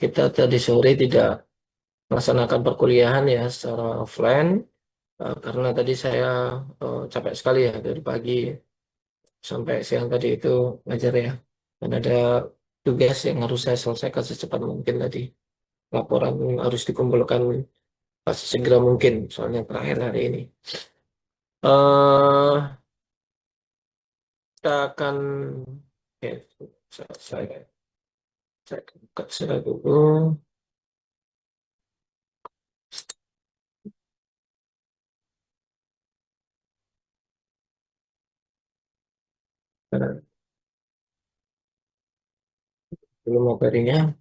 kita tadi sore tidak melaksanakan perkuliahan ya secara offline karena tadi saya capek sekali ya dari pagi sampai siang tadi itu ngajar ya. Dan ada tugas yang harus saya selesaikan secepat mungkin tadi. Laporan harus dikumpulkan sesegera mungkin soalnya terakhir hari ini. eh kita akan ya, saya buka sudah dulu. Belum materinya.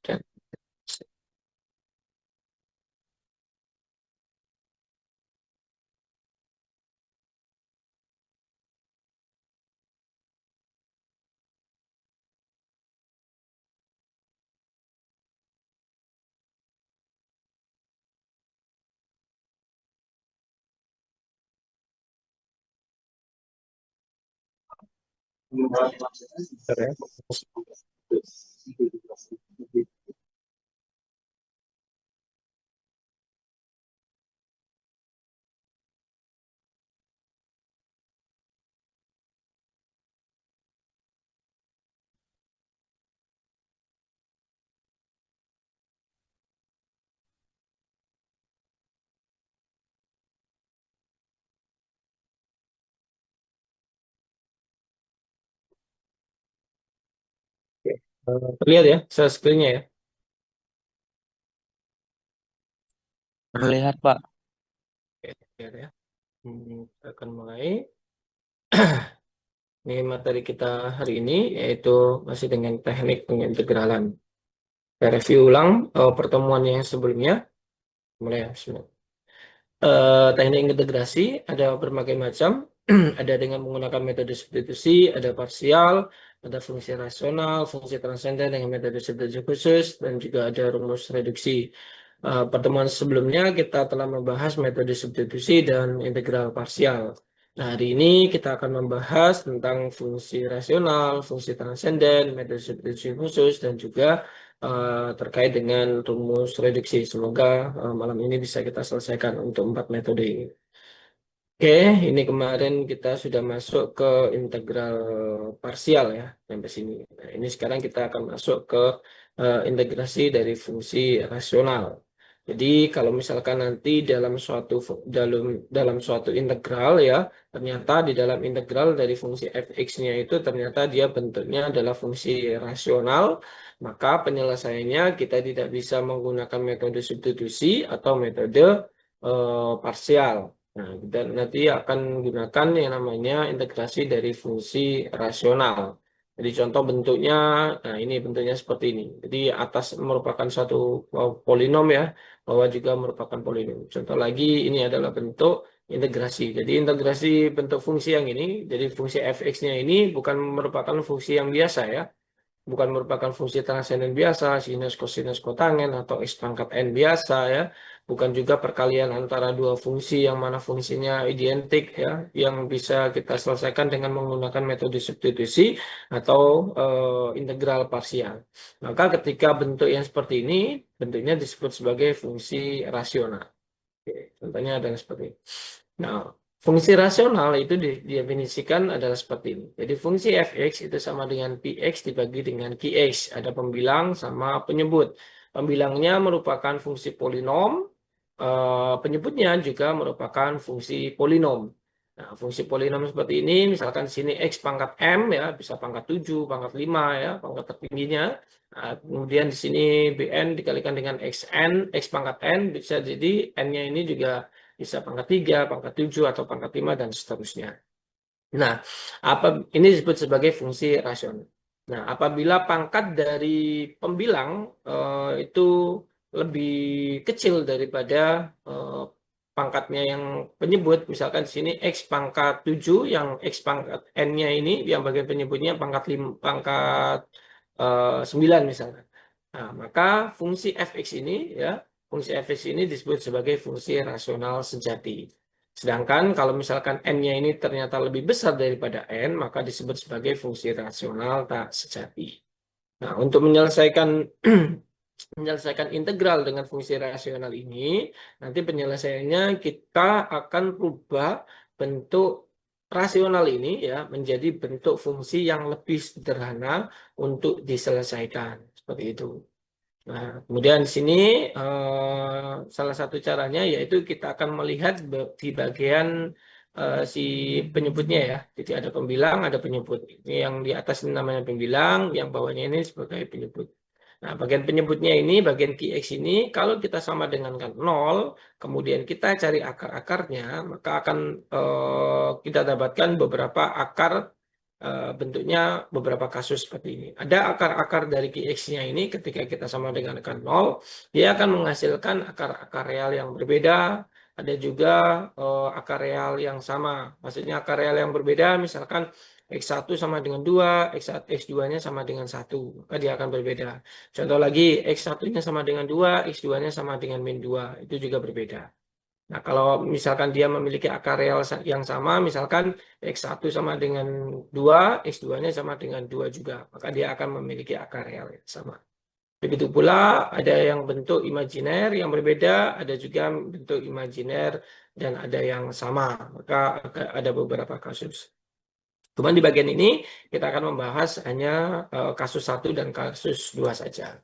Dan bentar ya. Oke. Terlihat ya, saya screen-nya ya. Terlihat, Pak. Oke, terlihat ya. Kita akan mulai. Ini materi kita hari ini yaitu masih dengan teknik pengintegralan. Saya review ulang pertemuan yang sebelumnya. Mulai ya. Teknik integrasi ada berbagai macam. Ada dengan menggunakan metode substitusi, ada parsial, ada fungsi rasional, fungsi transenden dengan metode substitusi khusus, dan juga ada rumus reduksi. Pertemuan sebelumnya kita telah membahas metode substitusi dan integral parsial. Nah, hari ini kita akan membahas tentang fungsi rasional, fungsi transenden, metode substitusi khusus, dan juga terkait dengan rumus reduksi. Semoga malam ini bisa kita selesaikan untuk 4 metode ini. Oke, ini kemarin kita sudah masuk ke integral parsial ya, sampai sini. Nah, ini sekarang kita akan masuk ke integrasi dari fungsi rasional. Jadi kalau misalkan nanti dalam suatu integral ya, ternyata di dalam integral dari fungsi fx-nya itu ternyata dia bentuknya adalah fungsi rasional, maka penyelesaiannya kita tidak bisa menggunakan metode substitusi atau metode parsial. Nah, kita nanti akan gunakan yang namanya integrasi dari fungsi rasional. Jadi contoh bentuknya, nah ini bentuknya seperti ini. Jadi atas merupakan satu polinom ya, bawah juga merupakan polinom. Contoh lagi ini adalah bentuk integrasi. Jadi integrasi bentuk fungsi yang ini, jadi fungsi fx-nya ini bukan merupakan fungsi yang biasa ya, bukan merupakan fungsi transenden biasa, sinus, kosinus, kotangen, atau x pangkat n biasa ya, bukan juga perkalian antara dua fungsi yang mana fungsinya identik ya, yang bisa kita selesaikan dengan menggunakan metode substitusi atau integral parsial. Maka ketika bentuk yang seperti ini, bentuknya disebut sebagai fungsi rasional. Oke, contohnya adalah seperti ini. Nah, fungsi rasional itu didefinisikan adalah seperti ini. Jadi fungsi fx itu sama dengan px dibagi dengan qx. Ada pembilang sama penyebut. Pembilangnya merupakan fungsi polinom. Penyebutnya juga merupakan fungsi polinom. Nah, fungsi polinom seperti ini, misalkan di sini x pangkat m ya, bisa pangkat 7, pangkat 5 ya, pangkat tertingginya. Nah, kemudian di sini bn dikalikan dengan xn, x pangkat n, bisa jadi n-nya ini juga bisa pangkat 3, pangkat 7, atau pangkat 5, dan seterusnya. Nah, ini disebut sebagai fungsi rasional. Nah, apabila pangkat dari pembilang itu lebih kecil daripada eh, pangkatnya yang penyebut, misalkan di sini x pangkat 7, yang x pangkat n-nya ini, yang bagian penyebutnya pangkat 5, pangkat 9 misalkan. Nah, maka fungsi fx ini ya, fungsi fx ini disebut sebagai fungsi rasional sejati. Sedangkan kalau misalkan n-nya ini ternyata lebih besar daripada n, maka disebut sebagai fungsi rasional tak sejati. Nah, untuk menyelesaikan menyelesaikan integral dengan fungsi rasional ini, nanti penyelesaiannya kita akan rubah bentuk rasional ini ya menjadi bentuk fungsi yang lebih sederhana untuk diselesaikan. Seperti itu. Nah, kemudian di sini salah satu caranya yaitu kita akan melihat di bagian si penyebutnya ya. Jadi ada pembilang, ada penyebut. Ini yang di atas ini namanya pembilang, yang bawahnya ini sebagai penyebut. Nah, bagian penyebutnya ini, bagian Qx ini, kalau kita sama dengan kan 0, kemudian kita cari akar-akarnya, maka akan kita dapatkan beberapa akar bentuknya beberapa kasus seperti ini. Ada akar-akar dari Qx-nya ini ketika kita sama dengan kan 0, dia akan menghasilkan akar-akar real yang berbeda. Ada juga akar real yang sama. Maksudnya akar real yang berbeda, misalkan X1 sama dengan 2, X1, X2-nya sama dengan 1. Maka dia akan berbeda. Contoh lagi, X1-nya sama dengan 2, X2-nya sama dengan min 2. Itu juga berbeda. Nah, kalau misalkan dia memiliki akar real yang sama, misalkan X1 sama dengan 2, X2-nya sama dengan 2 juga. Maka dia akan memiliki akar real yang sama. Begitu pula ada yang bentuk imajiner yang berbeda, ada juga bentuk imajiner dan ada yang sama. Maka ada beberapa kasus. Cuman di bagian ini kita akan membahas hanya kasus 1 dan kasus 2 saja.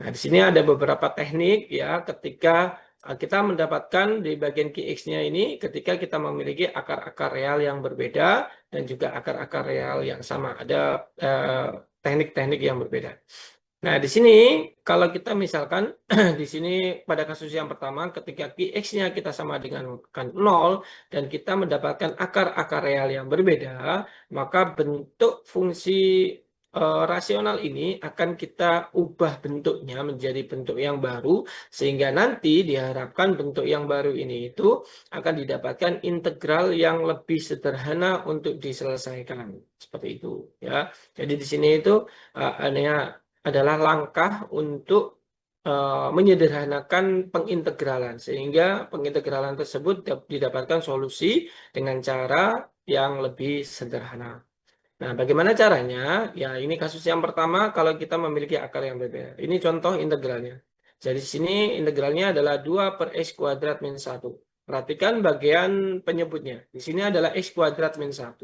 Nah, di sini ada beberapa teknik ya ketika kita mendapatkan di bagian Qx-nya ini ketika kita memiliki akar-akar real yang berbeda dan juga akar-akar real yang sama. Ada teknik-teknik yang berbeda. Nah, di sini kalau kita misalkan di sini pada kasus yang pertama ketika Qx-nya kita sama dengan kan 0 dan kita mendapatkan akar-akar real yang berbeda, maka bentuk fungsi rasional ini akan kita ubah bentuknya menjadi bentuk yang baru sehingga nanti diharapkan bentuk yang baru ini itu akan didapatkan integral yang lebih sederhana untuk diselesaikan. Seperti itu ya. Jadi di sini itu hanya adalah langkah untuk menyederhanakan pengintegralan sehingga pengintegralan tersebut didapatkan solusi dengan cara yang lebih sederhana. Nah, bagaimana caranya? Ya, ini kasus yang pertama kalau kita memiliki akar yang berbeda. Ini contoh integralnya. Jadi di sini integralnya adalah 2 per x kuadrat min 1. Perhatikan bagian penyebutnya. Di sini adalah x kuadrat min 1.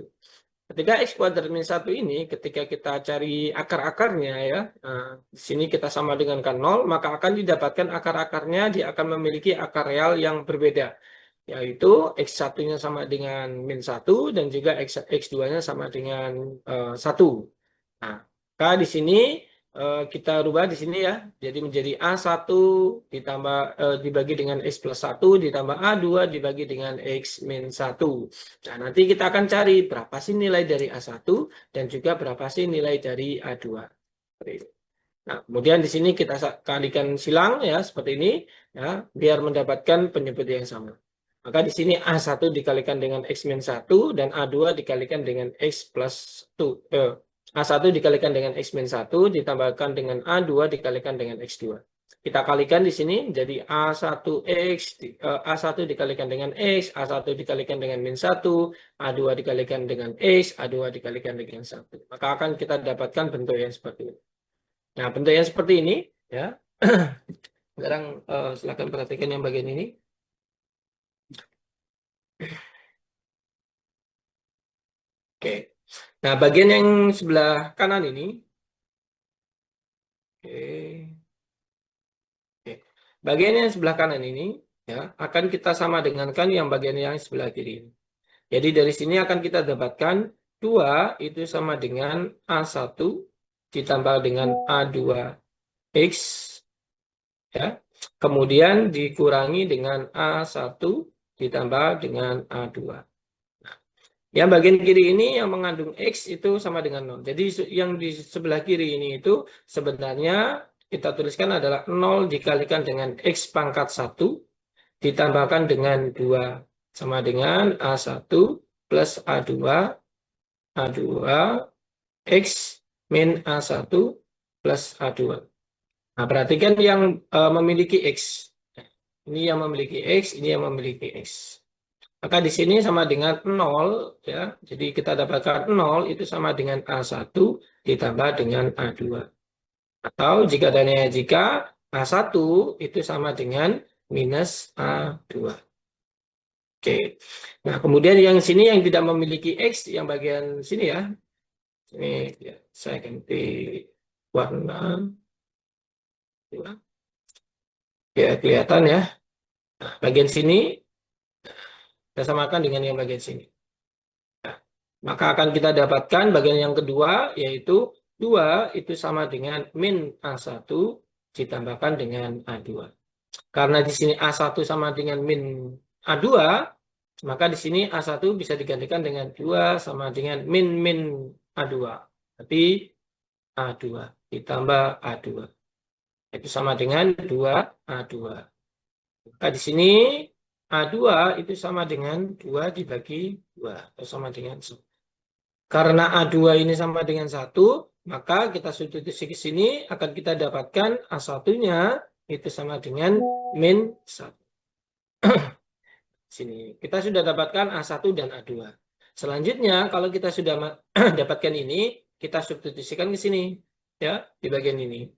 Ketika X kuadrat min 1 ini, ketika kita cari akar-akarnya ya, nah, di sini kita sama dengan kan 0, maka akan didapatkan akar-akarnya, dia akan memiliki akar real yang berbeda, yaitu X1-nya sama dengan min 1, dan juga X2-nya sama dengan 1. Nah, maka di sini kita rubah di sini ya, jadi menjadi A1 ditambah dibagi dengan X plus 1 ditambah A2 dibagi dengan X min 1. Nah, nanti kita akan cari berapa sih nilai dari A1 dan juga berapa sih nilai dari A2. Nah, kemudian di sini kita kalikan silang ya seperti ini ya, biar mendapatkan penyebut yang sama. Maka di sini A1 dikalikan dengan X min 1 dan A2 dikalikan dengan X plus 2. A1 dikalikan dengan X min 1 ditambahkan dengan A2 dikalikan dengan X2. Kita kalikan di sini menjadi A1X, A1 dikalikan dengan X, A1 dikalikan dengan min 1, A2 dikalikan dengan X, A2 dikalikan dengan 1. Maka akan kita dapatkan bentuk yang seperti ini. Nah, bentuk yang seperti ini ya. Sekarang silakan perhatikan yang bagian ini. Oke. Nah, bagian yang sebelah kanan ini. Oke. Oke. Bagian yang sebelah kanan ini ya akan kita sama dengankan yang bagian yang sebelah kiri ini. Jadi dari sini akan kita dapatkan 2 itu sama dengan A1 ditambah dengan A2X ya. Kemudian dikurangi dengan A1 ditambah dengan A2. Yang bagian kiri ini yang mengandung X itu sama dengan 0. Jadi yang di sebelah kiri ini itu sebenarnya kita tuliskan adalah 0 dikalikan dengan X pangkat 1 ditambahkan dengan 2 sama dengan A1 plus A2 X min A1 plus A2. Nah, perhatikan yang memiliki X. Ini yang memiliki X, ini yang memiliki X. Maka di sini sama dengan 0, ya. Jadi kita dapatkan 0 itu sama dengan A1 ditambah dengan A2. Atau jika dan jika A1 itu sama dengan minus A2. Oke. Nah, kemudian yang sini yang tidak memiliki X, yang bagian sini ya. Ini ya, saya ganti warna. Ya, kelihatan ya. Nah, bagian sini kita samakan dengan yang bagian sini. Nah, maka akan kita dapatkan bagian yang kedua, yaitu 2 itu sama dengan min A1 ditambahkan dengan A2. Karena di sini A1 sama dengan min A2, maka di sini A1 bisa digantikan dengan 2 sama dengan min A2. Tapi A2 ditambah A2. Itu sama dengan 2A2. Maka di sini A2 itu sama dengan 2 dibagi 2. Atau sama dengan 1. Karena A2 ini sama dengan 1, maka kita substitusi ke sini akan kita dapatkan A1-nya itu sama dengan min 1. Sini. Kita sudah dapatkan A1 dan A2. Selanjutnya, kalau kita sudah dapatkan ini, kita substitusikan ke sini. Ya, di bagian ini.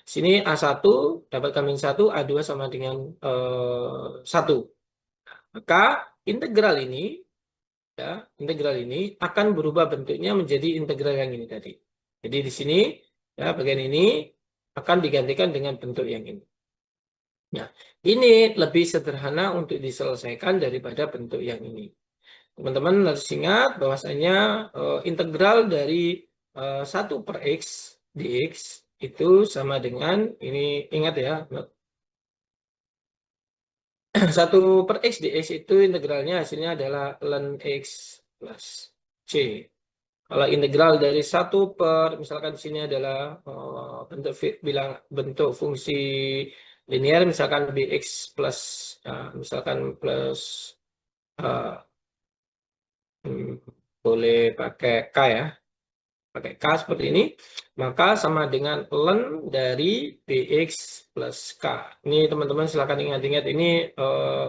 Sini A1 dapatkan min 1, A2 sama dengan 1. Maka integral ini, ya, integral ini akan berubah bentuknya menjadi integral yang ini tadi. Jadi di sini, ya, bagian ini akan digantikan dengan bentuk yang ini. Nah, ini lebih sederhana untuk diselesaikan daripada bentuk yang ini. Teman-teman harus ingat bahwasanya integral dari 1 per X dx itu sama dengan, ini ingat ya, 1 per X dx itu integralnya hasilnya adalah ln X plus C. Kalau integral dari 1 per, misalkan di sini adalah bentuk fungsi linear, misalkan bx plus, misalkan plus, boleh pakai K ya, pakai K seperti ini, maka sama dengan ln dari bx plus K. Ini teman-teman silakan ingat-ingat, ini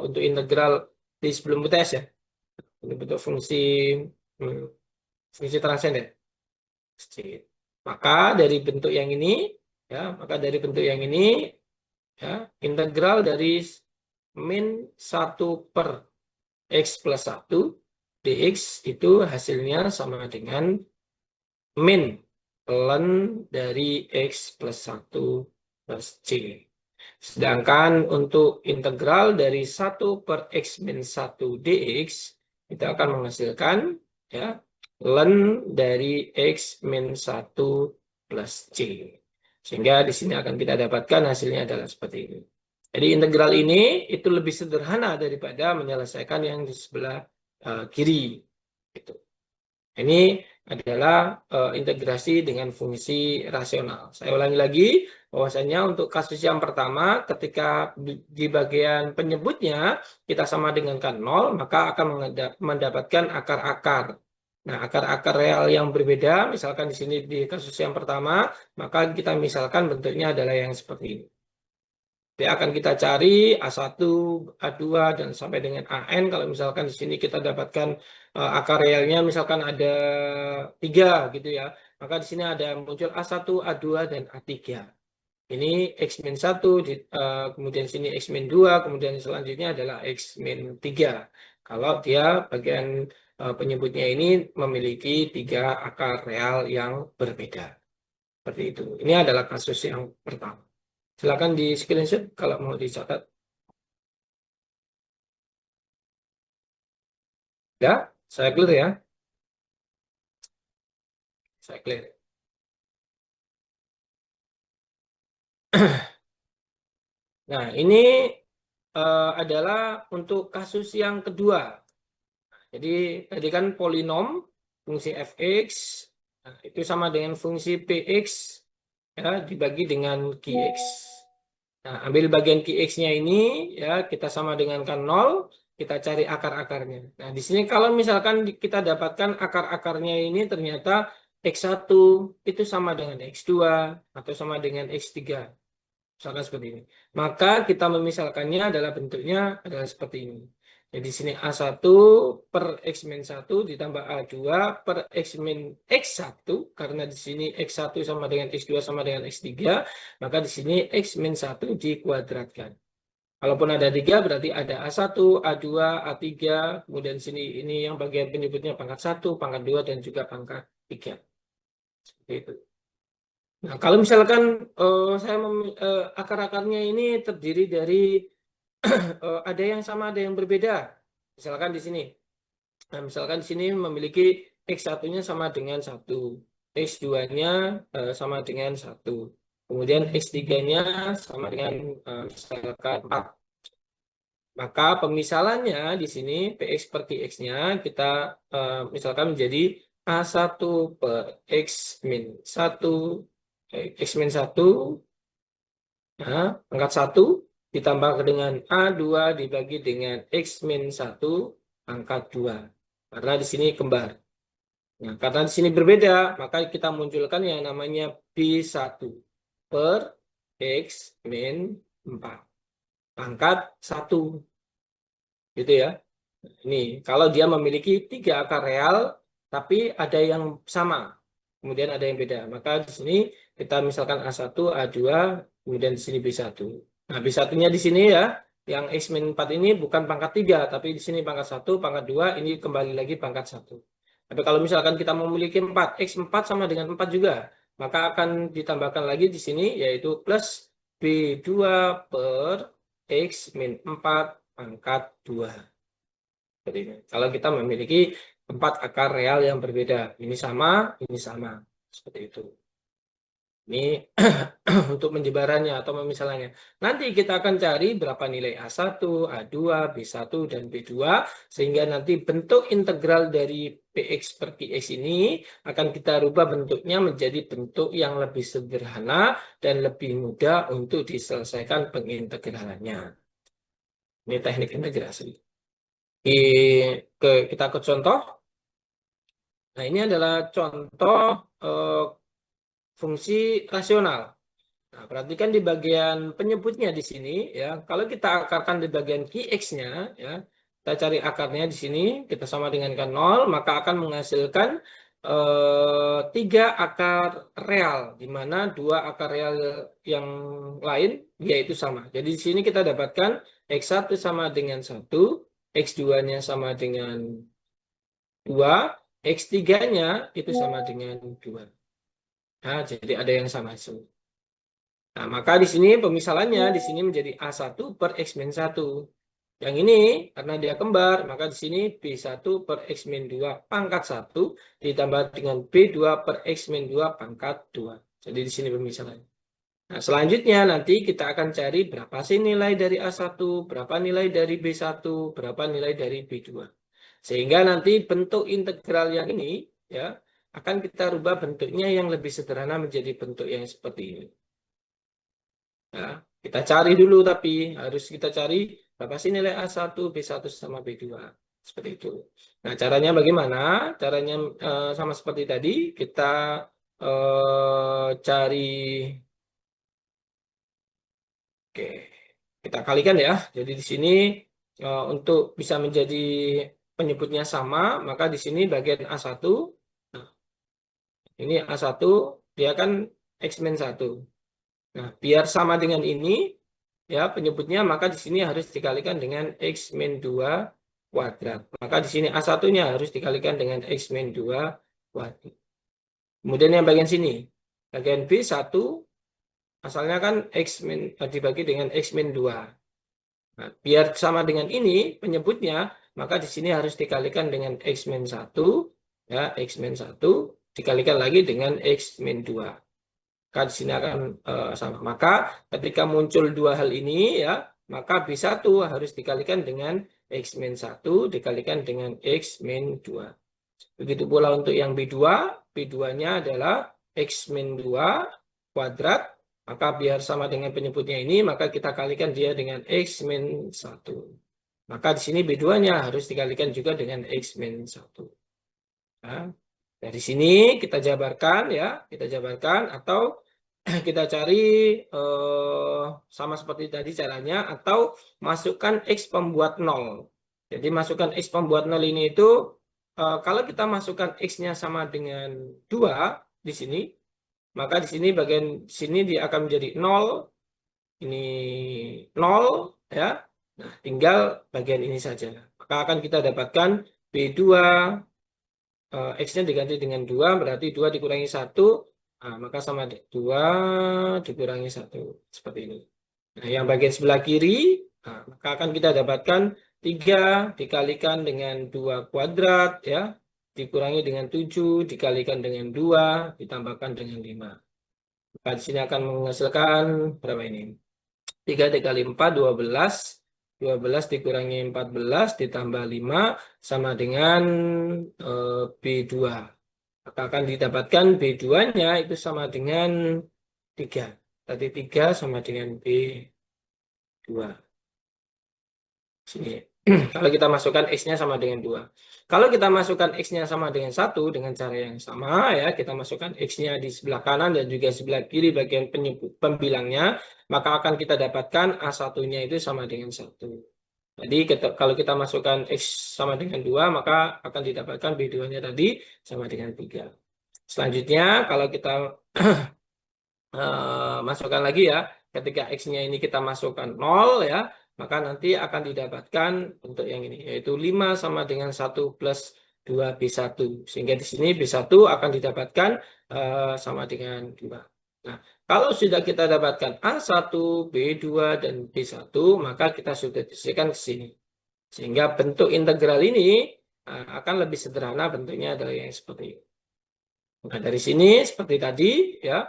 untuk integral di sebelum UTS ya, ini bentuk fungsi fungsi transenden. Maka dari bentuk yang ini, ya, maka dari bentuk yang ini, ya, integral dari min 1 per X plus 1 dx itu hasilnya sama dengan min ln dari X plus 1 plus C. Sedangkan untuk integral dari 1 per X min 1 dx, kita akan menghasilkan, ya, ln dari X min 1 plus C. Sehingga di sini akan kita dapatkan hasilnya adalah seperti ini. Jadi integral ini itu lebih sederhana daripada menyelesaikan yang di sebelah kiri. Gitu. Ini adalah integrasi dengan fungsi rasional. Saya ulangi lagi, bahwasanya untuk kasus yang pertama, ketika di bagian penyebutnya kita sama dengan 0, maka akan mendapatkan akar-akar. Nah, akar-akar real yang berbeda, misalkan di sini di kasus yang pertama, maka kita misalkan bentuknya adalah yang seperti ini. Jadi akan kita cari A1, A2, dan sampai dengan AN. Kalau misalkan di sini kita dapatkan akar realnya, misalkan ada 3 gitu ya. Maka di sini ada muncul A1, A2, dan A3. Ini X-1, kemudian sini X-2, kemudian selanjutnya adalah X-3. Kalau dia bagian penyebutnya ini memiliki 3 akar real yang berbeda. Seperti itu. Ini adalah kasus yang pertama. Silakan di screenshot kalau mau dicatat. Ya, saya clear ya. Saya clear. Nah, ini adalah untuk kasus yang kedua. Jadi tadi kan polinom fungsi fx, nah, itu sama dengan fungsi px, ya, dibagi dengan qx. Nah, ambil bagian qx-nya ini, ya, kita sama dengan kan 0, kita cari akar-akarnya. Nah, di sini kalau misalkan kita dapatkan akar-akarnya ini ternyata X1 itu sama dengan X2 atau sama dengan X3. Misalkan seperti ini. Maka kita memisalkannya adalah bentuknya adalah seperti ini. Jadi di sini A1 per X min 1 ditambah A2 per X min X1. Karena di sini X1 sama dengan X2 sama dengan X3. Maka di sini X min 1 dikuadratkan. Kalaupun ada 3 berarti ada A1, A2, A3. Kemudian sini ini yang bagian penyebutnya pangkat 1, pangkat 2, dan juga pangkat 3. Seperti itu. Nah, kalau misalkan saya akar-akarnya ini terdiri dari ada yang sama, ada yang berbeda. Misalkan di sini. Nah, misalkan di sini memiliki X1-nya sama dengan 1. X2-nya sama dengan 1. Kemudian X3-nya sama dengan misalkan 4. Maka pemisalannya di sini PX per QX-nya kita misalkan menjadi A1 per X min 1 X min 1 nah, pangkat 1 ditambah dengan A2 dibagi dengan X min 1 pangkat 2. Karena di sini kembar. Nah, karena di sini berbeda, maka kita munculkan yang namanya B1 per X min 4 pangkat 1. Gitu ya. Ini kalau dia memiliki 3 akar real, tapi ada yang sama, kemudian ada yang beda. Maka di sini kita misalkan A1, A2, kemudian di sini B1. Nah, B1-nya di sini ya, yang X-4 ini bukan pangkat 3, tapi di sini pangkat 1, pangkat 2, ini kembali lagi pangkat 1. Tapi kalau misalkan kita memiliki 4, X4 sama dengan 4 juga, maka akan ditambahkan lagi di sini, yaitu plus B2 per X-4 pangkat 2. Jadi, kalau kita memiliki 4 akar real yang berbeda, ini sama, seperti itu. Ini untuk menjebarannya atau memisalannya. Nanti kita akan cari berapa nilai A1, A2, B1, dan B2, sehingga nanti bentuk integral dari PX per QX ini akan kita rubah bentuknya menjadi bentuk yang lebih sederhana dan lebih mudah untuk diselesaikan pengintegralannya. Ini teknik integrasi. Kita ke contoh. Nah, ini adalah contoh fungsi rasional. Nah, perhatikan di bagian penyebutnya di sini ya. Kalau kita akarkan di bagian QX-nya ya, kita cari akarnya di sini, kita sama dengan 0, maka akan menghasilkan 3 akar real, di mana 2 akar real yang lain yaitu sama. Jadi di sini kita dapatkan X1 sama dengan 1, X2-nya sama dengan 2, X3-nya itu sama dengan 2. Nah, jadi ada yang sama semua. Nah, maka di sini pemisalannya di sini menjadi A1 per X min 1. Yang ini karena dia kembar, maka di sini B1 per X min 2 pangkat 1 ditambah dengan B2 per X min 2 pangkat 2. Jadi di sini pemisalannya. Nah, selanjutnya nanti kita akan cari berapa sih nilai dari A1, berapa nilai dari B1, berapa nilai dari B2. Sehingga nanti bentuk integral yang ini ya akan kita rubah bentuknya yang lebih sederhana menjadi bentuk yang seperti ini. Nah, kita cari dulu tapi harus kita cari berapa sih nilai A1, B1 sama B2. Seperti itu. Nah, caranya bagaimana? Caranya sama seperti tadi, kita cari. Oke, kita kalikan ya. Jadi di sini untuk bisa menjadi penyebutnya sama, maka di sini bagian A1, nah, ini A1, dia kan X min 1. Nah, biar sama dengan ini, ya penyebutnya, maka di sini harus dikalikan dengan X min 2 kuadrat. Maka di sini A1-nya harus dikalikan dengan X min 2 kuadrat. Kemudian yang bagian sini, bagian B1, asalnya kan X min dibagi dengan X min 2. Nah, biar sama dengan ini penyebutnya, maka di sini harus dikalikan dengan X min 1, ya, X min 1 dikalikan lagi dengan X min 2. Maka di sini akan sama. Maka ketika muncul dua hal ini, ya, maka B1 harus dikalikan dengan X min 1 dikalikan dengan X min 2. Begitu pula untuk yang B2, B2-nya adalah X min 2 kuadrat. Maka biar sama dengan penyebutnya ini, maka kita kalikan dia dengan X min 1. Maka di sini B2-nya harus dikalikan juga dengan X min 1. Nah, dari sini kita jabarkan ya, kita jabarkan atau kita cari sama seperti tadi caranya, atau masukkan X pembuat 0. Jadi masukkan X pembuat 0 ini itu, kalau kita masukkan X-nya sama dengan 2 di sini, maka di sini bagian sini dia akan menjadi 0, ini 0 ya. Nah, tinggal bagian ini saja. Maka akan kita dapatkan B2, X-nya diganti dengan 2, berarti 2 dikurangi 1, nah, maka sama 2 dikurangi 1. Seperti ini. Nah, yang bagian sebelah kiri, nah, maka akan kita dapatkan 3 dikalikan dengan 2 kuadrat, ya, dikurangi dengan 7, dikalikan dengan 2, ditambahkan dengan 5. Maka di sini akan menghasilkan berapa ini? 3 dikali 4, 12. 12 dikurangi 14 ditambah 5 sama dengan B2. Maka akan didapatkan B2-nya itu sama dengan 3. Tadi 3 sama dengan B2. Sini. Kalau kita masukkan X-nya sama dengan 2. Kalau kita masukkan X-nya sama dengan 1 dengan cara yang sama, ya, kita masukkan X-nya di sebelah kanan dan juga sebelah kiri bagian pembilangnya, maka akan kita dapatkan A1-nya itu sama dengan 1. Jadi kalau kita masukkan X sama dengan 2, maka akan didapatkan B2-nya tadi sama dengan 3. Selanjutnya, kalau kita masukkan lagi ya, ketika X-nya ini kita masukkan 0 ya, maka nanti akan didapatkan untuk yang ini, yaitu 5 sama dengan 1 plus 2B1. Sehingga di sini B1 akan didapatkan sama dengan 2. Nah, kalau sudah kita dapatkan A1, B2, dan B1, maka kita sudah disediakan ke sini. Sehingga bentuk integral ini akan lebih sederhana, bentuknya adalah yang seperti ini. Nah, dari sini seperti tadi ya,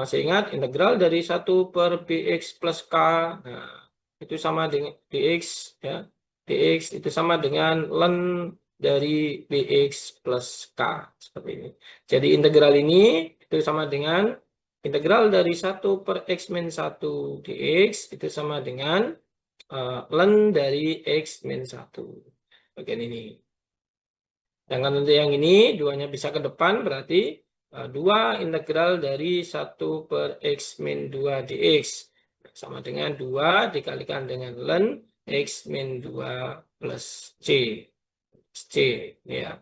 saya ingat integral dari 1 per bx plus k, nah, itu sama dengan dx ya, dx itu sama dengan ln dari bx plus k, seperti ini. Jadi integral ini itu sama dengan integral dari 1 per x min 1 dx itu sama dengan ln dari x min 1 bagian ini. Sedangkan untuk yang ini, duanya bisa ke depan, berarti 2 integral dari 1 per x min 2 dx. Sama dengan 2 dikalikan dengan ln x min 2 plus c. C, ya.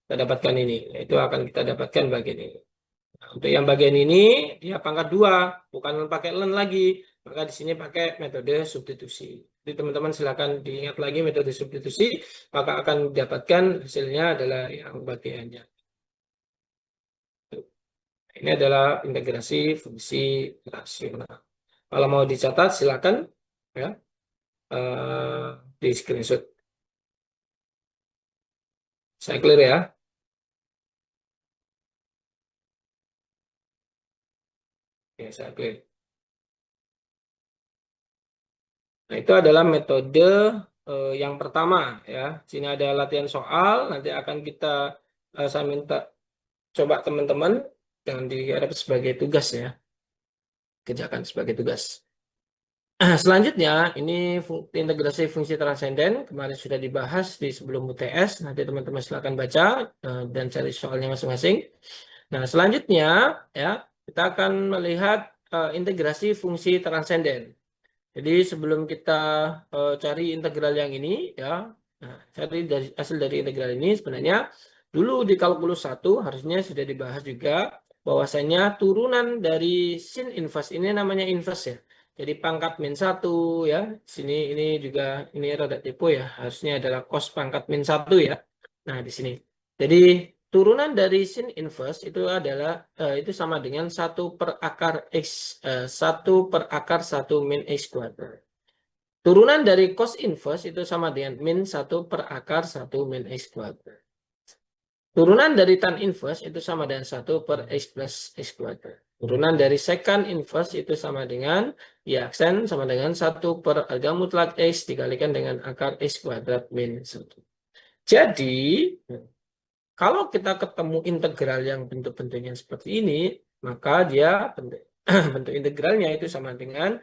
Kita dapatkan ini. Itu akan kita dapatkan bagian ini. Nah, untuk yang bagian ini, dia pangkat 2. Bukan pakai ln lagi. Maka di sini pakai metode substitusi. Jadi teman-teman silakan diingat lagi metode substitusi, maka akan didapatkan hasilnya adalah yang bagiannya. Ini adalah integrasi fungsi rasional. Kalau mau dicatat silakan ya, di screenshot. Saya clear ya. Ya, saya clear. Nah, itu adalah metode yang pertama ya. Sini ada latihan soal, nanti akan saya minta coba teman-teman yang diharap sebagai tugas ya. Kerjakan sebagai tugas. Selanjutnya, ini integrasi fungsi transenden. Kemarin sudah dibahas di sebelum UTS. Nanti teman-teman silakan baca dan cari soalnya masing-masing. Nah, selanjutnya ya, kita akan melihat integrasi fungsi transenden. Jadi sebelum kita cari integral yang ini ya, nah, cari hasil dari integral ini sebenarnya dulu di kalkulus 1 harusnya sudah dibahas juga bahwasanya turunan dari sin inverse ini namanya inverse ya. Jadi pangkat min 1 ya. Sini ini juga ini rada typo ya. Harusnya adalah cos pangkat min 1 ya. Nah, di sini. Jadi turunan dari sin inverse itu adalah itu sama dengan 1 per akar x 1 per akar 1 min x kuadrat. Turunan dari cos inverse itu sama dengan min 1 per akar 1 min x kuadrat. Turunan dari tan inverse itu sama dengan 1 per x plus x kuadrat. Turunan dari secant inverse itu sama dengan ya aksen sama dengan 1 per harga mutlak x dikalikan dengan akar x kuadrat min 1. Jadi kalau kita ketemu integral yang bentuk-bentuknya seperti ini, maka dia bentuk integralnya itu sama dengan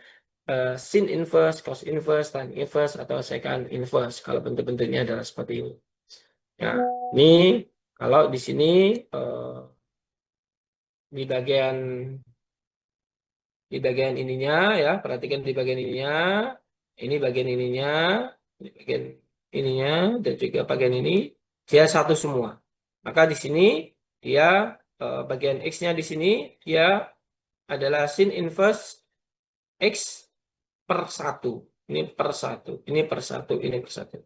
sin inverse, cos inverse, tan inverse, atau secant inverse. Kalau bentuk-bentuknya adalah seperti ini. Ya, ini kalau di sini di bagian di bagian ininya ya, perhatikan di bagian ininya, ini bagian ininya, ini bagian ininya, dan juga bagian ini, dia satu semua. Maka di sini dia bagian X-nya di sini dia adalah sin inverse X per satu. Ini per satu, ini per satu, ini per satu.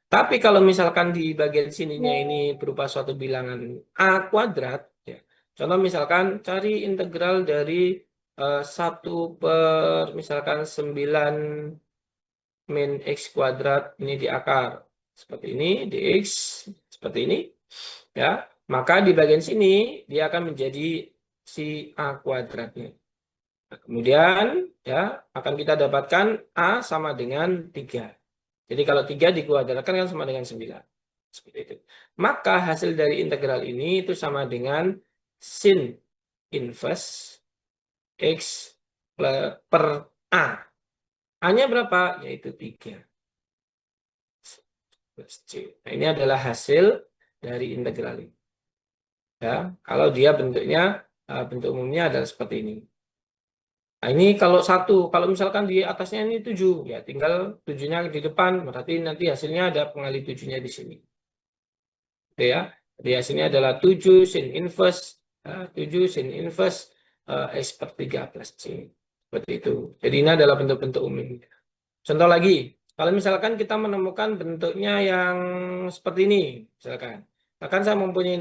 Tapi kalau misalkan di bagian sininya ini berupa suatu bilangan A kuadrat, ya. Contoh misalkan cari integral dari 1 per misalkan 9 min X kuadrat ini di akar. Seperti ini, di X, seperti ini. Ya, maka di bagian sini dia akan menjadi si A kuadratnya. Nah, kemudian ya akan kita dapatkan A sama dengan 3. Jadi kalau 3 dikuadratkan kan sama dengan 9. Seperti itu. Maka hasil dari integral ini itu sama dengan sin inverse X per A. A-nya berapa? Yaitu 3 plus C. Nah, ini adalah hasil dari integral ini. Ya, kalau dia bentuknya, bentuk umumnya adalah seperti ini. Nah, ini kalau satu, kalau misalkan di atasnya ini 7, ya tinggal 7-nya di depan, berarti nanti hasilnya ada pengali 7-nya di sini. Oke ya, jadi hasilnya adalah 7 sin inverse, 7 sin inverse X per 3 plus C. Seperti itu. Jadi ini adalah bentuk-bentuk umum. Contoh lagi, kalau misalkan kita menemukan bentuknya yang seperti ini, misalkan. Misalkan saya mempunyai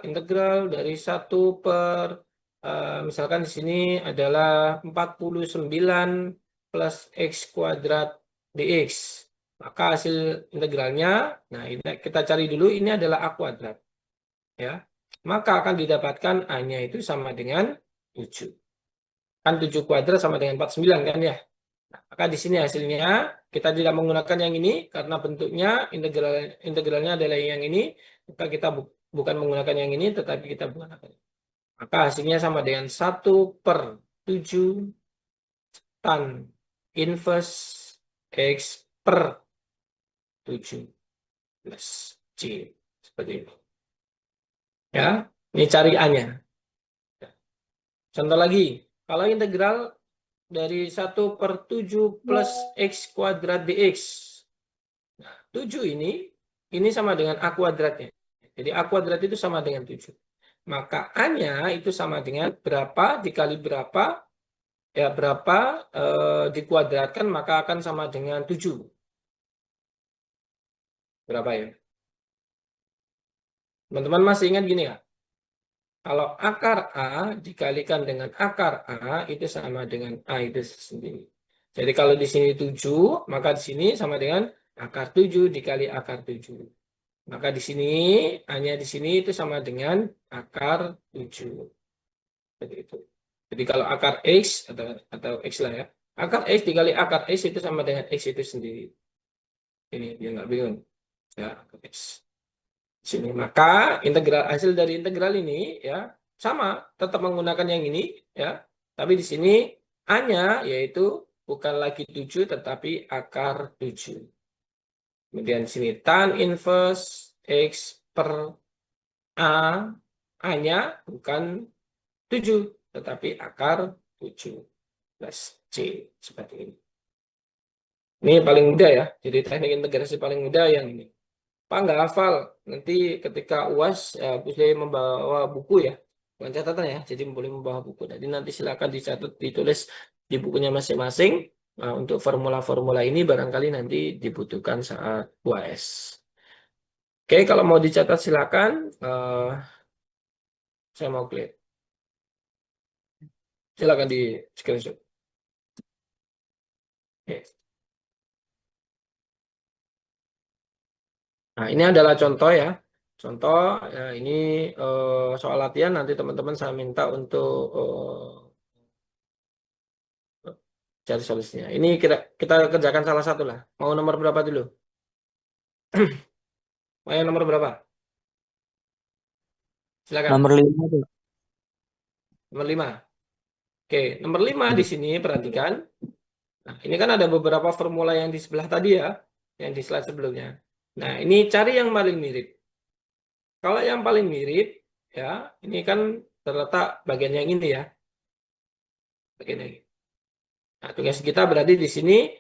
integral dari 1 per misalkan di sini adalah 49 plus X kuadrat dx. Maka hasil integralnya, nah ini kita cari dulu, ini adalah A kuadrat. Ya. Maka akan didapatkan A-nya itu sama dengan 7. Kan 7 kuadrat sama dengan 49 kan ya. Nah, maka di sini hasilnya kita tidak menggunakan yang ini karena bentuknya integralnya adalah yang ini. Maka kita bukan menggunakan yang ini tetapi kita menggunakan. Maka hasilnya sama dengan 1 per 7 tan inverse X per 7 plus C. Seperti itu. Ya, ini cari A-nya. Contoh lagi, kalau integral dari 1 per 7 plus X kuadrat dx. 7 ini sama dengan A kuadratnya. Jadi A kuadrat itu sama dengan 7. Maka A-nya itu sama dengan berapa dikali berapa, ya berapa dikuadratkan, maka akan sama dengan 7. Berapa ya? Teman-teman masih ingat gini ya? Kalau akar A dikalikan dengan akar A itu sama dengan A itu sendiri. Jadi kalau di sini 7, maka di sini sama dengan akar 7 dikali akar 7. Maka di sini, hanya di sini itu sama dengan akar 7. Seperti itu. Jadi kalau akar X atau X lah ya. Akar X dikali akar X itu sama dengan X itu sendiri. Ini dia nggak bingung. Ya, akar X. Sini. Maka integral hasil dari integral ini ya sama, tetap menggunakan yang ini ya. Tapi di sini A-nya yaitu bukan lagi 7 tetapi akar 7. Kemudian di sini tan inverse X per A, A-nya bukan 7, tetapi akar 7 plus C. Seperti ini. Ini paling mudah ya. Jadi teknik integrasi paling mudah yang ini. Pak nggak hafal. Nanti ketika UAS, boleh membawa buku ya. Bukan catatan ya. Jadi boleh membawa buku. Jadi nanti silakan dicatat, ditulis di bukunya masing-masing. Nah, untuk formula-formula ini barangkali nanti dibutuhkan saat UAS. Oke, kalau mau dicatat silakan. Saya mau clear. Silakan di screenshot. Oke. Nah, ini adalah contoh ya. Contoh, ya, ini soal latihan. Nanti teman-teman saya minta untuk cari solusinya. Ini kita kerjakan salah satu lah. Mau nomor berapa dulu? Mau yang nomor berapa? Silakan. Nomor 5 tuh. Nomor 5. Oke, nomor 5 di sini perhatikan. Nah, ini kan ada beberapa formula yang di sebelah tadi ya, yang di slide sebelumnya. Nah, ini cari yang paling mirip. Kalau yang paling mirip, ya, ini kan terletak bagian yang ini ya. Bagian yang ini. Nah, tugas kita berarti di sini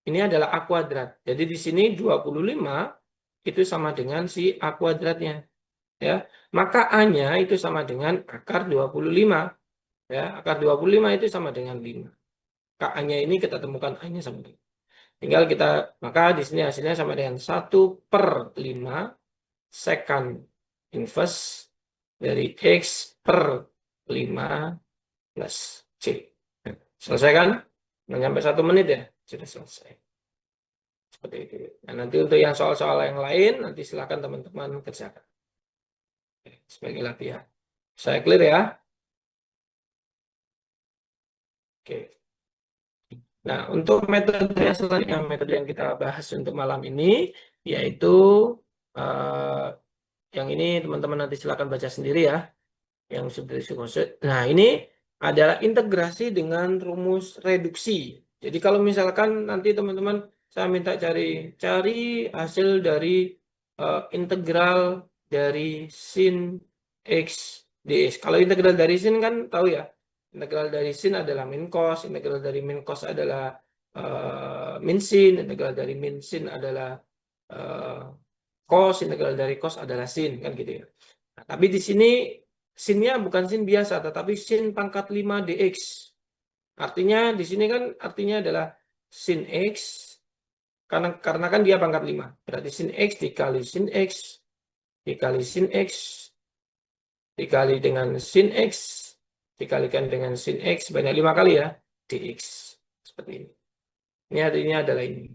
ini adalah A kuadrat. Jadi di sini 25 itu sama dengan si A kuadratnya. Ya. Maka A-nya itu sama dengan akar 25. Ya, akar 25 itu sama dengan 5. A-nya ini kita temukan A-nya sama dengan. Tinggal kita, maka di sini hasilnya sama dengan 1/5 secant inverse dari X per 5 plus C. Selesai kan? Nggak sampai 1 menit ya? Sudah selesai. Seperti itu. Nah, nanti untuk yang soal-soal yang lain, nanti silakan teman-teman kerjakan. Sebagai latihan. Saya clear ya? Oke. Nah, untuk metode yang selanjutnya, metode yang kita bahas untuk malam ini, yaitu eh, yang ini teman-teman nanti silakan baca sendiri ya. Yang substitusi maksud. Nah, ini adalah integrasi dengan rumus reduksi. Jadi kalau misalkan nanti teman-teman saya minta cari hasil dari integral dari sin x dx. Kalau integral dari sin kan tahu ya, integral dari sin adalah min cos, integral dari min cos adalah min sin, integral dari min sin adalah eh, cos, integral dari cos adalah sin kan gitu ya. Nah, tapi di sini sinnya bukan sin biasa, tetapi sin pangkat 5 dx. Artinya di sini kan artinya adalah sin x, karena kan dia pangkat 5. Berarti sin x dikali sin x, dikali sin x, dikali dengan sin x, dikalikan dengan sin x, banyak 5 kali ya, dx. Seperti ini. Ini artinya adalah ini.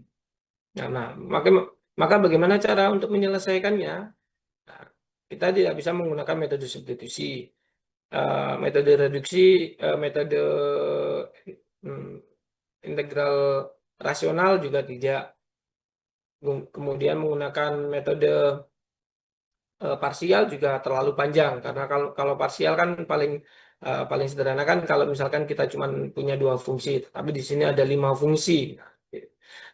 Nah, maka bagaimana cara untuk menyelesaikannya? Nah, kita tidak bisa menggunakan metode substitusi. Metode reduksi, metode hmm, integral rasional juga tidak. Kemudian menggunakan metode parsial juga terlalu panjang karena kalau parsial kan paling sederhana kan kalau misalkan kita cuma punya 2 fungsi, tapi di sini ada 5 fungsi.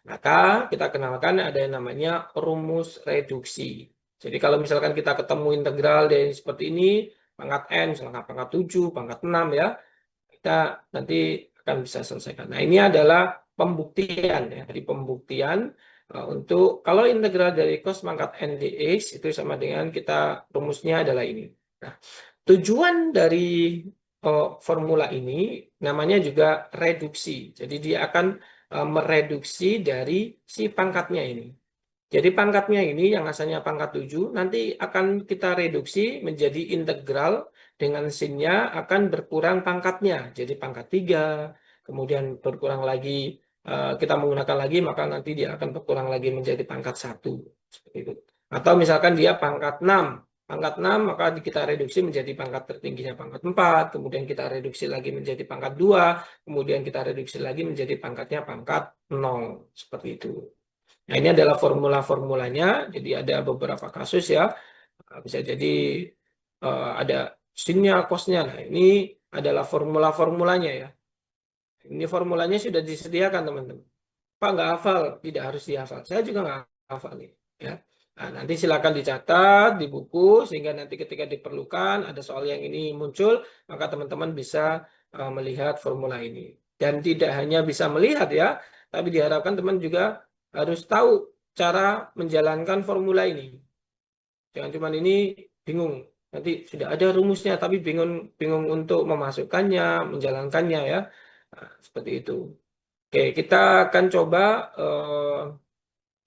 Maka kita kenalkan ada yang namanya rumus reduksi. Jadi kalau misalkan kita ketemu integral dari seperti ini, pangkat n, misalkan pangkat 7, pangkat 6 ya, kita nanti akan bisa selesaikan. Nah, ini adalah pembuktian ya. Jadi pembuktian untuk kalau integral dari cos pangkat n dx itu sama dengan kita rumusnya adalah ini. Nah, tujuan dari formula ini namanya juga reduksi. Jadi dia akan mereduksi dari si pangkatnya ini. Jadi pangkatnya ini yang asalnya pangkat 7 nanti akan kita reduksi menjadi integral dengan sinnya akan berkurang pangkatnya. Jadi pangkat 3, kemudian berkurang lagi, kita menggunakan lagi maka nanti dia akan berkurang lagi menjadi pangkat 1. Seperti itu. Atau misalkan dia pangkat 6. Pangkat 6 maka kita reduksi menjadi pangkat tertingginya pangkat 4, kemudian kita reduksi lagi menjadi pangkat 2, kemudian kita reduksi lagi menjadi pangkatnya pangkat 0. Seperti itu. Nah, ini adalah formula-formulanya. Jadi ada beberapa kasus ya. Bisa jadi ada sinnya, cosnya. Nah, ini adalah formula-formulanya ya. Ini formulanya sudah disediakan teman-teman. Pak nggak hafal, tidak harus dihafal. Saya juga nggak hafal nih. Ya. Nah, nanti silakan dicatat di buku sehingga nanti ketika diperlukan ada soal yang ini muncul, maka teman-teman bisa melihat formula ini. Dan tidak hanya bisa melihat ya, tapi diharapkan teman juga harus tahu cara menjalankan formula ini. Jangan cuma ini bingung. Nanti sudah ada rumusnya, tapi bingung bingung untuk memasukkannya, menjalankannya ya. Nah, seperti itu. Oke, kita akan coba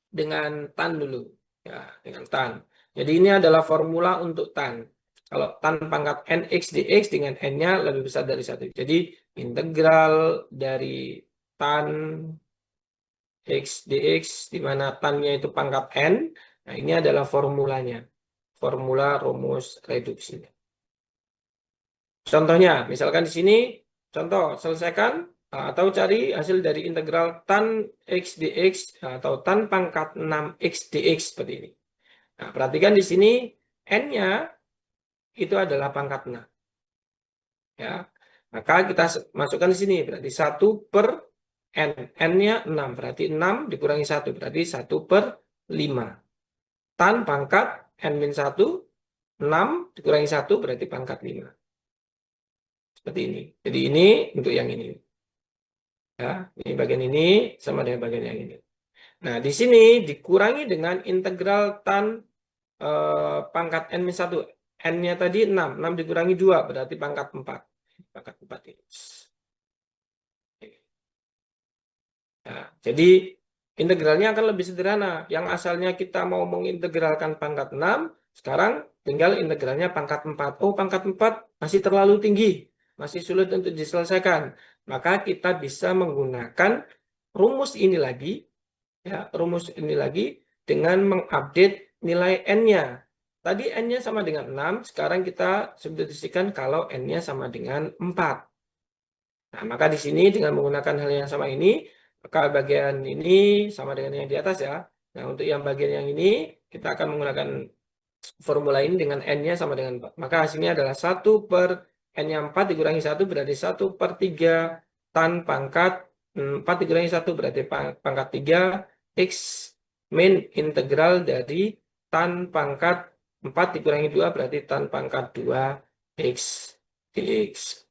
dengan tan dulu. Ya, dengan tan. Jadi ini adalah formula untuk tan. Kalau tan pangkat nx dx dengan n-nya lebih besar dari 1. Jadi integral dari tan x dx di mana tan-nya itu pangkat n. Nah, ini adalah formulanya. Formula rumus reduksinya. Contohnya, misalkan di sini contoh selesaikan atau cari hasil dari integral tan x dx atau tan pangkat 6x dx seperti ini. Nah, perhatikan di sini n-nya itu adalah pangkat 6. Ya. Maka kita masukkan di sini berarti 1/n. N-nya 6, berarti 6 dikurangi 1, berarti 1/5. Tan pangkat n-1, 6 dikurangi 1 berarti pangkat 5. Seperti ini. Jadi ini untuk yang ini. Ya, ini bagian ini sama dengan bagian yang ini. Nah, di sini dikurangi dengan integral tan pangkat N-1. N-nya tadi 6. 6 dikurangi 2 berarti pangkat 4. Pangkat 4 ini. Nah, jadi integralnya akan lebih sederhana. Yang asalnya kita mau mengintegralkan pangkat 6, sekarang tinggal integralnya pangkat 4. Oh, pangkat 4 masih terlalu tinggi, masih sulit untuk diselesaikan. Maka kita bisa menggunakan rumus ini lagi, ya, rumus ini lagi dengan mengupdate nilai n-nya. Tadi n-nya sama dengan 6, sekarang kita substitusikan kalau n-nya sama dengan 4. Nah, maka di sini dengan menggunakan hal yang sama ini, maka bagian ini sama dengan yang di atas ya. Nah, untuk yang bagian yang ini, kita akan menggunakan formula ini dengan n-nya sama dengan 4. Maka hasilnya adalah 1 per n-nya 4 dikurangi 1 berarti 1 per 3 tan pangkat 4 dikurangi 1 berarti pangkat 3 x min integral dari tan pangkat 4 dikurangi 2 berarti tan pangkat 2 x dx.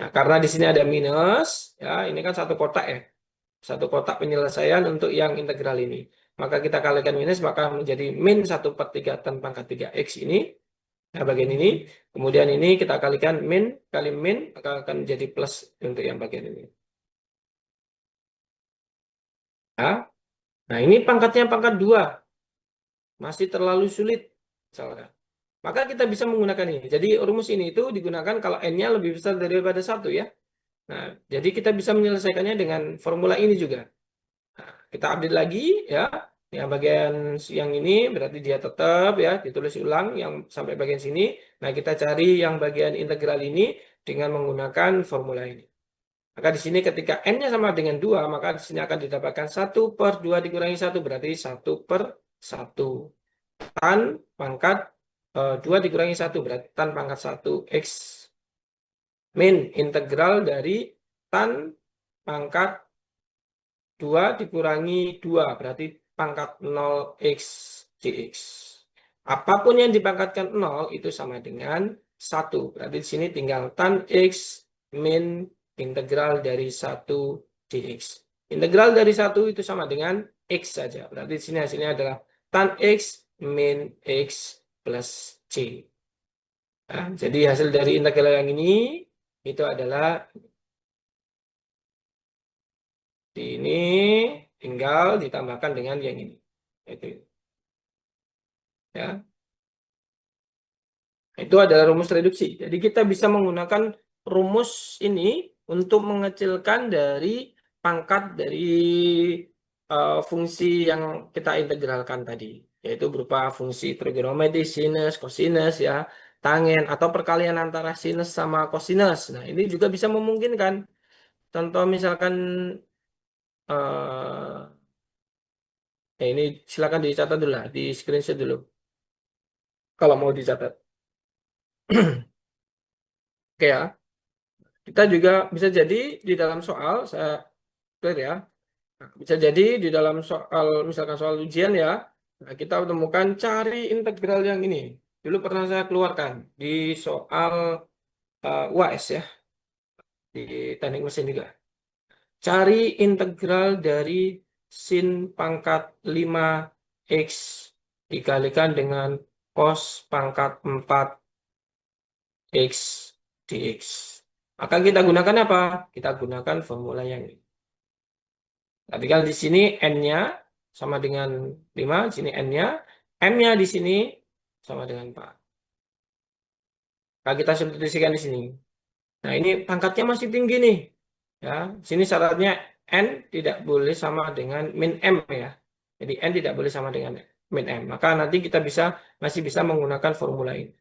Nah, karena di sini ada minus, ya ini kan satu kotak ya, satu kotak penyelesaian untuk yang integral ini. Maka kita kalikan minus, maka menjadi min 1/3 tan pangkat 3x ini, nah bagian ini. Kemudian ini kita kalikan min kali min, maka akan menjadi plus untuk yang bagian ini. Nah, nah ini pangkatnya pangkat 2, masih terlalu sulit misalkan. Maka kita bisa menggunakan ini. Jadi rumus ini itu digunakan kalau n-nya lebih besar daripada 1 ya. Nah, jadi kita bisa menyelesaikannya dengan formula ini juga. Nah, kita update lagi ya. Yang bagian yang ini berarti dia tetap ya ditulis ulang yang sampai bagian sini. Nah, kita cari yang bagian integral ini dengan menggunakan formula ini. Maka di sini ketika n-nya sama dengan 2, maka di sini akan didapatkan 1 per 2 dikurangi 1 berarti 1 per 1. Tan pangkat 2 dikurangi 1 berarti tan pangkat 1 x min integral dari tan pangkat 2 dikurangi 2 berarti pangkat 0x dx. Apapun yang dipangkatkan 0 itu sama dengan 1. Berarti di sini tinggal tan x min integral dari 1 dx. Integral dari 1 itu sama dengan x saja. Berarti di sini hasilnya adalah tan x min x plus c. Nah, jadi hasil dari integral yang ini itu adalah ini tinggal ditambahkan dengan yang ini. Itu ya. Itu adalah rumus reduksi. Jadi kita bisa menggunakan rumus ini untuk mengecilkan dari pangkat dari fungsi yang kita integralkan tadi, yaitu berupa fungsi trigonometri, sinus, kosinus ya, tangen atau perkalian antara sinus sama kosinus. Nah, ini juga bisa memungkinkan. Contoh misalkan ini silakan dicatat dulu lah, di screenshot dulu kalau mau dicatat. Oke ya. Kita juga bisa jadi di dalam soal, saya clear ya. Nah, bisa jadi di dalam soal, misalkan soal ujian ya, nah, kita temukan cari integral yang ini. Dulu pernah saya keluarkan di soal UAS ya, di teknik mesin juga. Cari integral dari sin pangkat 5x dikalikan dengan cos pangkat 4x dx. Maka kita gunakan apa? Kita gunakan formula yang ini. Tapi kalau di sini n-nya sama dengan 5, di sini n-nya, m-nya di sini sama dengan 4. Nah, kita substitusikan di sini. Nah, ini pangkatnya masih tinggi nih. Ya, sini syaratnya n tidak boleh sama dengan min m ya. Jadi n tidak boleh sama dengan min m. Maka nanti kita masih bisa menggunakan formula ini.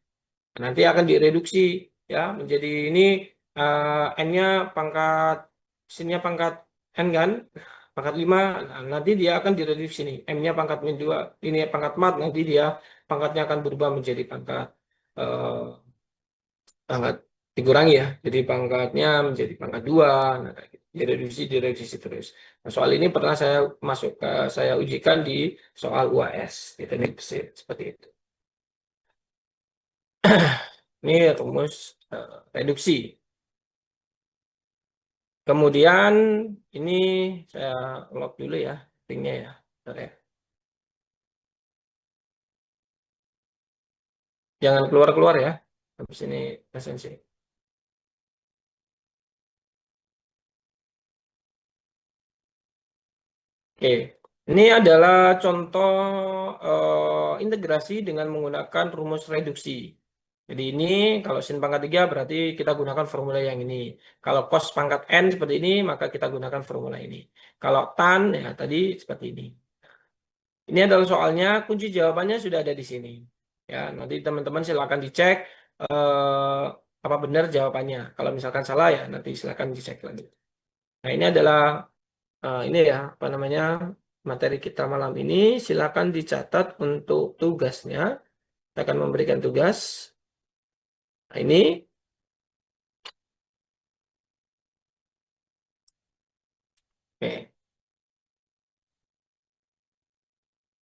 Nanti akan direduksi ya menjadi ini n-nya pangkat sininya pangkat n kan pangkat 5. Nah, nanti dia akan direduksi sini m-nya pangkat min 2 ini pangkat mat nanti dia pangkatnya akan berubah menjadi eh, pangkat dikurangi ya jadi pangkatnya menjadi pangkat 2. Nah, kayak gitu. Direduksi terus. Nah, soal ini pernah saya ujikan di soal UAS di teknik mesin seperti itu. Ini rumus reduksi. Kemudian ini saya lock dulu ya linknya ya. Bentar ya. Jangan keluar-keluar ya. Habis ini esensi. Oke, ini adalah contoh integrasi dengan menggunakan rumus reduksi. Jadi ini kalau sin pangkat 3 berarti kita gunakan formula yang ini. Kalau cos pangkat n seperti ini, maka kita gunakan formula ini. Kalau tan ya tadi seperti ini. Ini adalah soalnya, kunci jawabannya sudah ada di sini. Ya, nanti teman-teman silakan dicek apa benar jawabannya. Kalau misalkan salah ya nanti silakan dicek lagi. Nah, ini adalah ini ya apa namanya materi kita malam ini. Silakan dicatat untuk tugasnya. Kita akan memberikan tugas. Nah, oke.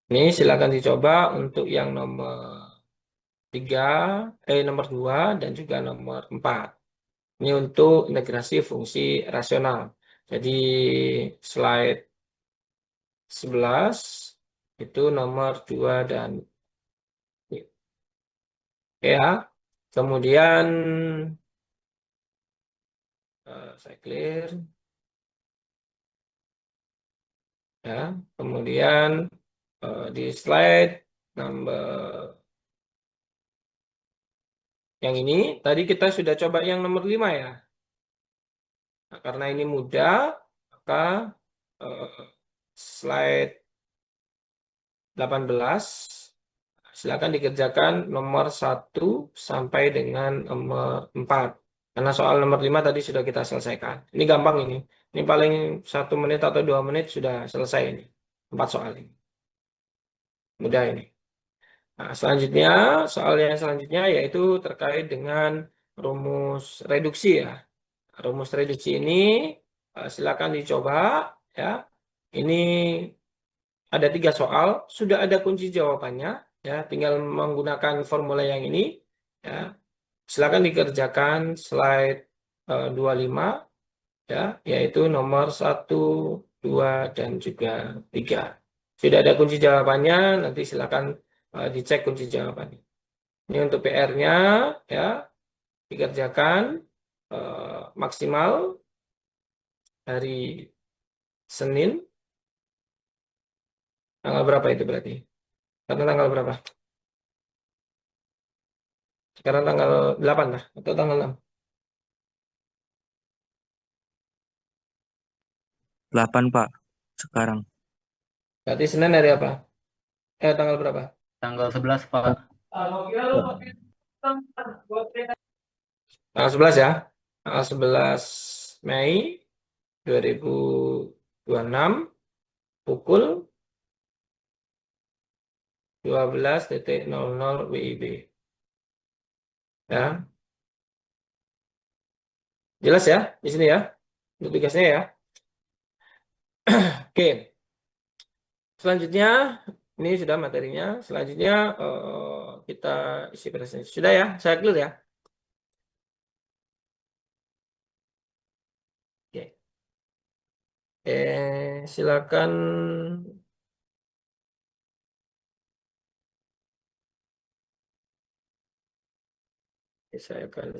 Ini silakan dicoba untuk yang nomor 3, nomor 2 dan juga nomor 4. Ini untuk integrasi fungsi rasional. Jadi slide 11 itu nomor 2 dan ya. Kemudian saya clear ya. Kemudian di slide nomor yang ini tadi kita sudah coba yang nomor 5 ya. Nah, karena ini mudah, maka eh, slide 18 silakan dikerjakan nomor 1 sampai dengan nomor 4. Karena soal nomor 5 tadi sudah kita selesaikan. Ini gampang ini. Ini paling 1 menit atau 2 menit sudah selesai ini. 4 soal ini. Mudah ini. Nah, selanjutnya, soal yang selanjutnya yaitu terkait dengan rumus reduksi ya. Rumus reduksi ini silakan dicoba ya. Ini ada 3 soal, sudah ada kunci jawabannya ya, tinggal menggunakan formula yang ini ya. Silakan dikerjakan slide 25 ya, yaitu nomor 1, 2 dan juga 3. Sudah ada kunci jawabannya, nanti silakan dicek kunci jawabannya. Ini untuk PR-nya ya, dikerjakan maksimal hari Senin. Tanggal berapa itu berarti? Karena tanggal berapa? Sekarang tanggal 8 lah, atau tanggal 6? 8 Pak, sekarang. Berarti Senin hari apa? Tanggal berapa? Tanggal 11, Pak. Tanggal 11 ya. Tanggal 11 Mei 2026 pukul 12.00 WIB. Ya, jelas ya di sini ya. Untuk tugasnya ya. Oke. Selanjutnya ini sudah materinya. Selanjutnya kita isi presentasi. Sudah ya, saya clear ya. Oke. Silakan saya akan